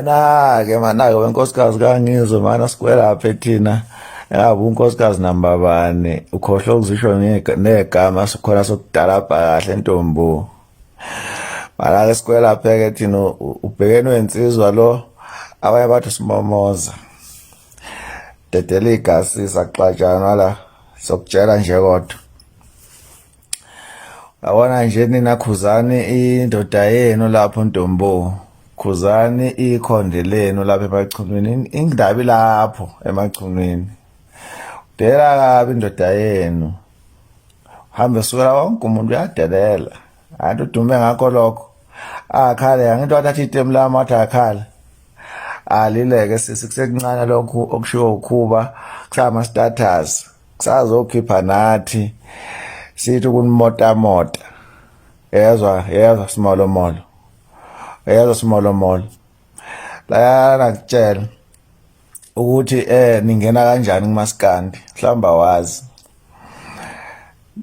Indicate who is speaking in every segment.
Speaker 1: Mana-ke wenkosikazi kangizwe mana sikwelaphe thina engabe unkosikazi namba bani ukhohlwa ukuzisho negama sikhona sokudalabha kahle ntombo. Mana-ke sikwelaphe-ke thina ubhekene wensizwa lo abanye bathi simomoza dedela igasi saxatshana la sokutshela nje kodwa. Yabona nje nina Khuzani indoda yenu lapho Ntombo, Khuzani ikhonde lenu lapho emachunwini, indabi lapho emachunwini. Dela kabi indoda yenu, hambe sukela wonke umuntu uyadelela, anti udume ngakho lokho. Akhale angithi wathatha itemu lami wathi akhale. Alileke sekuncane lokhu okushiwo ukhuba kusama status kusazokhipha nathi sithi kunimotamota. Yezwa simolomolo la nakutshela ukuthi ningena kanjani kumaskandi mhlamba wazi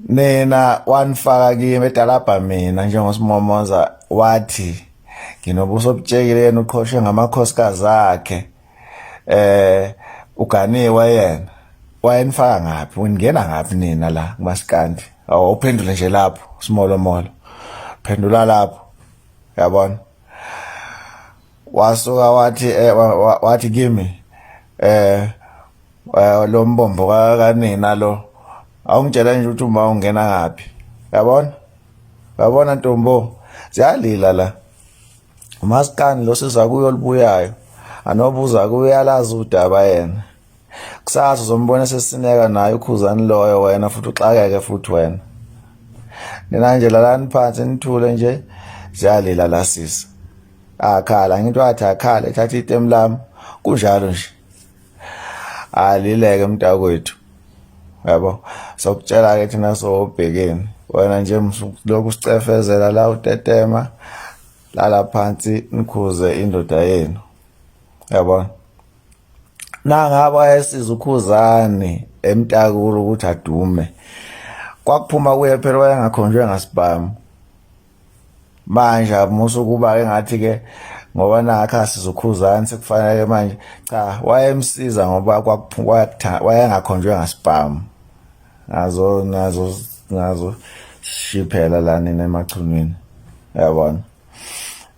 Speaker 1: nina wanifaka kimi edalabha mina njengosimomoza wathi nginobuso obutshekile yena uqhoshwe ngamakhosikazi akhe uganiwe yena wayenifaka ngaphi uningena ngaphi nina la kumaskandi awuphendule nje lapho simolomolo phendula lapho yabona wasuka wathi kimi lo mbombo kanina lo awungitshela nje ukuthi uma ungena ngaphi yabona Ntombo ziyalila la umaskandi lo siza kuyo libuyayo anobuza kuyalazi udaba yena kusasa uzombona sesineka naye uKhuzani loyo wena futhi uxakeke futhi wena nina nje lalani phansi nithule nje ziyalila la sisi akhala ngithi wathi akhala ethatha itemu lami kunjalo nje alileke mntakwethu yabo sokutshela ke thina sobhekeni wena nje lokhu sicefezela la utetema lala phansi nikhuze indoda yenu yabona nangaba yesiza uKhuzani emtakulu ukuthi adume kwakuphuma kuye phela wayengakhonjwe ngaspam manje musu kuba engathi ke ngoba nakha sizokhuzani sekufanele manje cha wayemsiza ngoba wayengakhonjwe ngaspam nazo shiphela la nina emachunwini yabona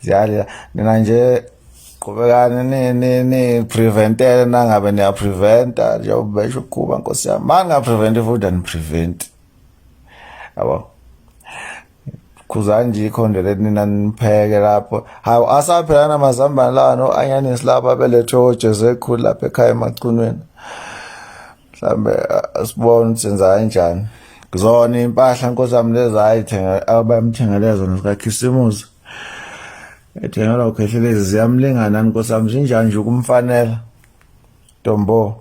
Speaker 1: ziyalila nina nje qhubekani ni preventele nangabe niya preventa njengoba besho ukuba Nkosi yami manga prevent futhi ani prevent yabo Khuzani nje ikhondele nina nipheke lapho hawu asaphela namazambane la no anyanisi lapha belethwe ojeze ekhulu lapha ekhaya emachunweni mhlambe asibone senza kanjani kuzona impahla Nkosi yami lezi ayithenga abamthengele zona zikaKhisimusi ethengela ukhehlelezi ziyamlingana Nkosi yami sinjani nje kumfanela Ntombo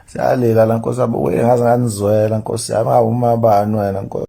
Speaker 1: siyalila la Nkosi yami uyengazi nganizwela Nkosi yami awumabani wena Nkosi.